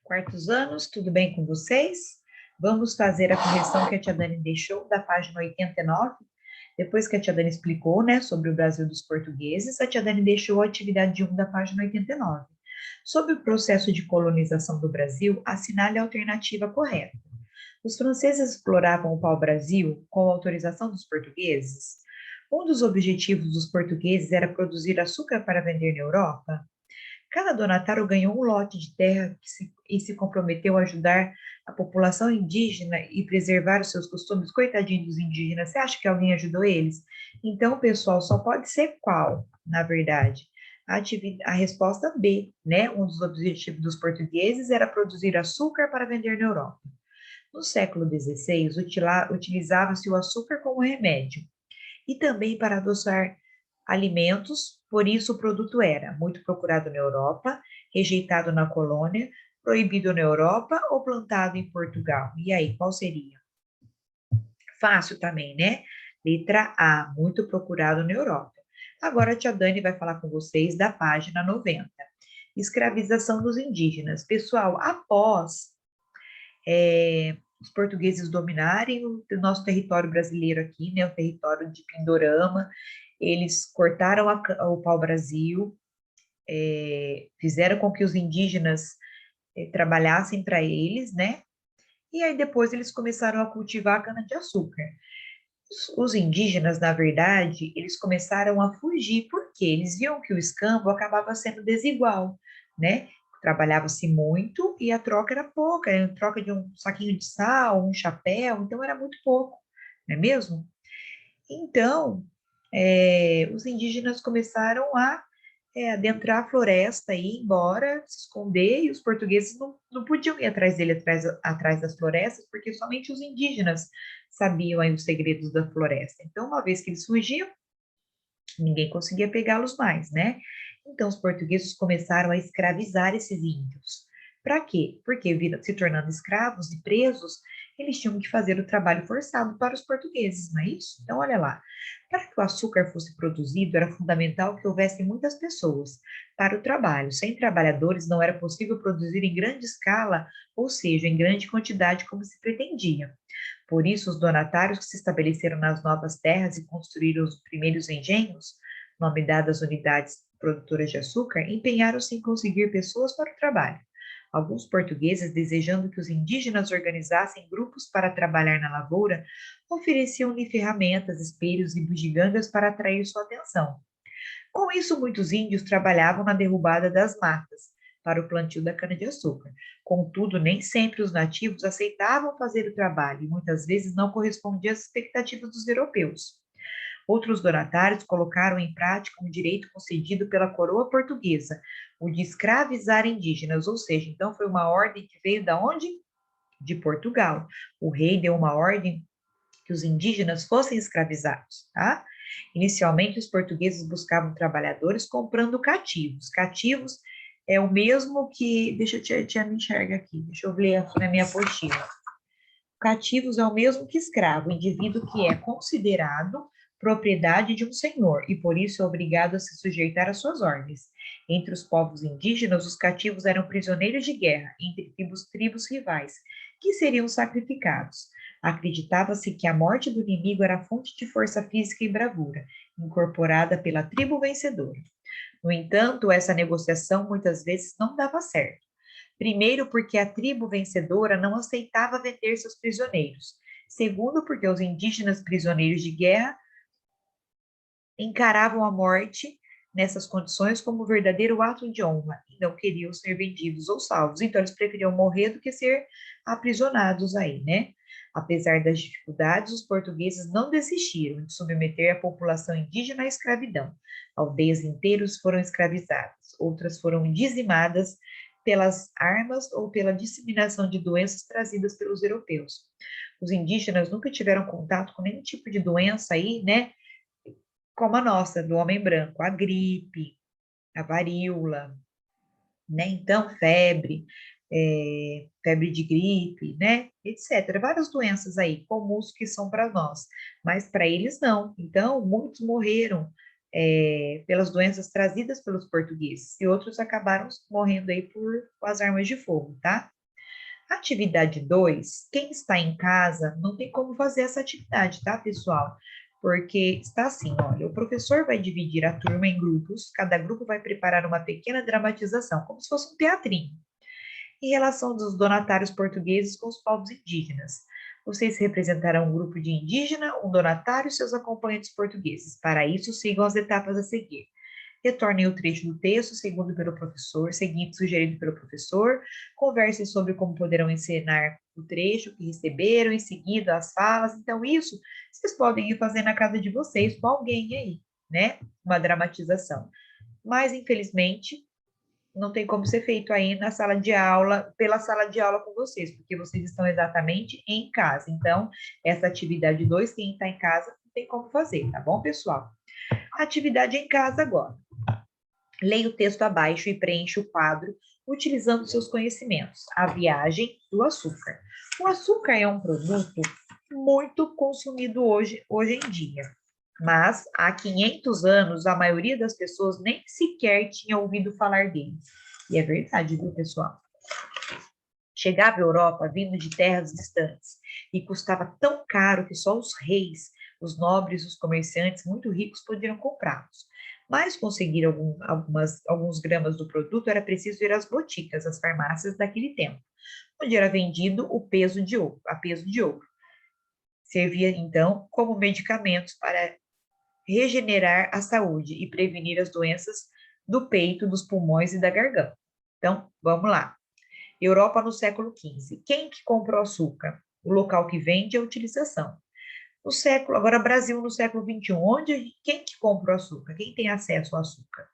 Quartos anos, tudo bem com vocês? Vamos fazer a correção que a tia Dani deixou da página 89. Depois que a tia Dani explicou, né, sobre o Brasil dos portugueses, a tia Dani deixou a atividade 1 da página 89. Sobre o processo de colonização do Brasil, assinale a alternativa correta. Os franceses exploravam o pau-brasil com a autorização dos portugueses? Um dos objetivos dos portugueses era produzir açúcar para vender na Europa? Cada donatário ganhou um lote de terra e se comprometeu a ajudar a população indígena e preservar os seus costumes. Coitadinho dos indígenas, você acha que alguém ajudou eles? Então, pessoal, só pode ser qual, na verdade? A resposta B, né? Um dos objetivos dos portugueses era produzir açúcar para vender na Europa. No século XVI, utilizava-se o açúcar como remédio e também para adoçar alimentos, por isso o produto era muito procurado na Europa, rejeitado na colônia, proibido na Europa ou plantado em Portugal. E aí, qual seria? Fácil também, né? Letra A, muito procurado na Europa. Agora a tia Dani vai falar com vocês da página 90. Escravização dos indígenas. Pessoal, após os portugueses dominarem o nosso território brasileiro aqui, né, o território de Pindorama, eles cortaram o pau-brasil, fizeram com que os indígenas trabalhassem para eles, né, e aí depois eles começaram a cultivar a cana-de-açúcar. Os indígenas, na verdade, eles começaram a fugir, porque eles viam que o escambo acabava sendo desigual, né? Trabalhava-se muito e a troca era pouca, era em troca de um saquinho de sal, um chapéu, então era muito pouco, não é mesmo? Então, os indígenas começaram a adentrar a floresta, ir embora, se esconder, e os portugueses não podiam ir atrás dele, atrás das florestas, porque somente os indígenas sabiam aí os segredos da floresta. Então, uma vez que eles fugiam, ninguém conseguia pegá-los mais, né? Então, os portugueses começaram a escravizar esses índios. Para quê? Porque, se tornando escravos e presos, eles tinham que fazer o trabalho forçado para os portugueses, não é isso? Então, olha lá. Para que o açúcar fosse produzido, era fundamental que houvesse muitas pessoas para o trabalho. Sem trabalhadores, não era possível produzir em grande escala, ou seja, em grande quantidade, como se pretendia. Por isso, os donatários que se estabeleceram nas novas terras e construíram os primeiros engenhos, nome dado às unidades produtoras de açúcar, empenharam-se em conseguir pessoas para o trabalho. Alguns portugueses, desejando que os indígenas organizassem grupos para trabalhar na lavoura, ofereciam-lhe ferramentas, espelhos e bugigangas para atrair sua atenção. Com isso, muitos índios trabalhavam na derrubada das matas para o plantio da cana-de-açúcar. Contudo, nem sempre os nativos aceitavam fazer o trabalho e muitas vezes não correspondia às expectativas dos europeus. Outros donatários colocaram em prática um direito concedido pela coroa portuguesa, o de escravizar indígenas, ou seja, então foi uma ordem que veio da onde? De Portugal. O rei deu uma ordem que os indígenas fossem escravizados, tá? Inicialmente, os portugueses buscavam trabalhadores comprando cativos. Cativos é o mesmo que, deixa eu te me enxerga aqui, deixa eu ler na minha apostila. Cativos é o mesmo que escravo, indivíduo que é considerado propriedade de um senhor e por isso é obrigado a se sujeitar às suas ordens. Entre os povos indígenas, os cativos eram prisioneiros de guerra entre tribos rivais, que seriam sacrificados. Acreditava-se que a morte do inimigo era fonte de força física e bravura, incorporada pela tribo vencedora. No entanto, essa negociação muitas vezes não dava certo. Primeiro, porque a tribo vencedora não aceitava vender seus prisioneiros. Segundo, porque os indígenas prisioneiros de guerra encaravam a morte nessas condições como um verdadeiro ato de honra e não queriam ser vendidos ou salvos. Então, eles preferiam morrer do que ser aprisionados aí, né? Apesar das dificuldades, os portugueses não desistiram de submeter a população indígena à escravidão. Aldeias inteiras foram escravizadas, outras foram dizimadas pelas armas ou pela disseminação de doenças trazidas pelos europeus. Os indígenas nunca tiveram contato com nenhum tipo de doença aí, né? Como a nossa, do homem branco, a gripe, a varíola, né? Então, febre, febre de gripe, né? Etc. Várias doenças aí comuns que são para nós, mas para eles não. Então, muitos morreram pelas doenças trazidas pelos portugueses, e outros acabaram morrendo aí com as armas de fogo, tá? Atividade 2, quem está em casa não tem como fazer essa atividade, tá, pessoal? Porque está assim, olha, o professor vai dividir a turma em grupos, cada grupo vai preparar uma pequena dramatização, como se fosse um teatrinho, em relação dos donatários portugueses com os povos indígenas. Vocês representarão um grupo de indígena, um donatário e seus acompanhantes portugueses. Para isso, sigam as etapas a seguir. Retornem o trecho do texto seguinte sugerido pelo professor, conversem sobre como poderão ensinar o trecho que receberam, em seguida as falas. Então, isso vocês podem ir fazer na casa de vocês com alguém aí, né? Uma dramatização. Mas, infelizmente, não tem como ser feito aí na sala de aula, pela sala de aula com vocês, porque vocês estão exatamente em casa. Então, essa atividade 2, quem está em casa, não tem como fazer, tá bom, pessoal? Atividade em casa agora. Leia o texto abaixo e preencha o quadro utilizando seus conhecimentos. A viagem do açúcar. O açúcar é um produto muito consumido hoje em dia, mas há 500 anos a maioria das pessoas nem sequer tinha ouvido falar dele. E é verdade, viu, pessoal? Chegava à Europa vindo de terras distantes e custava tão caro que só os reis, os nobres, os comerciantes muito ricos podiam comprá-los. Mas conseguir alguns gramas do produto era preciso ir às boticas, às farmácias daquele tempo, onde era vendido a peso de ouro. Servia, então, como medicamentos para regenerar a saúde e prevenir as doenças do peito, dos pulmões e da garganta. Então, vamos lá. Europa no século XV. Quem que comprou açúcar? O local que vende a utilização. Agora Brasil no século XXI, quem que compra o açúcar? Quem tem acesso ao açúcar?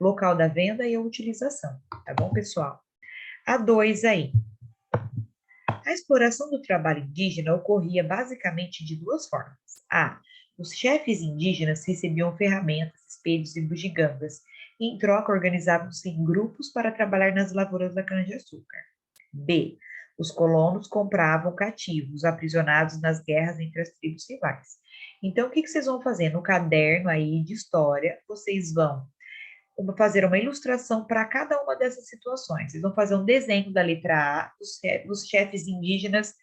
Local da venda e a utilização. Tá bom, pessoal? A 2 aí. A exploração do trabalho indígena ocorria basicamente de duas formas. A. Os chefes indígenas recebiam ferramentas, espelhos e bugigangas, e em troca organizavam-se em grupos para trabalhar nas lavouras da cana-de-açúcar. B. Os colonos compravam cativos, aprisionados nas guerras entre as tribos rivais. Então, o que vocês vão fazer? No caderno aí de história, vocês vão fazer uma ilustração para cada uma dessas situações. Vocês vão fazer um desenho da letra A, dos chefes indígenas,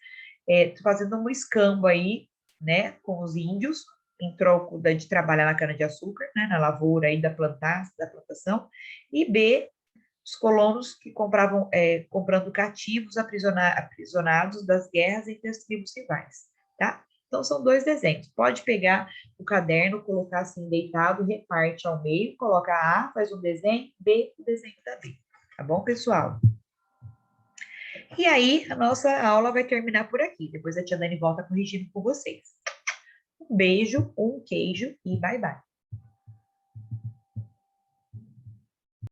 fazendo um escambo aí, né, com os índios, em troco de trabalhar na cana-de-açúcar, né, na lavoura aí da plantação, e B, os colonos que comprando cativos aprisionados das guerras entre as tribos rivais, tá? Então, são dois desenhos. Pode pegar o caderno, colocar assim deitado, reparte ao meio, coloca A, faz um desenho, B, o desenho da B. Tá bom, pessoal? E aí, a nossa aula vai terminar por aqui. Depois a tia Dani volta corrigindo com vocês. Um beijo, um queijo e bye, bye.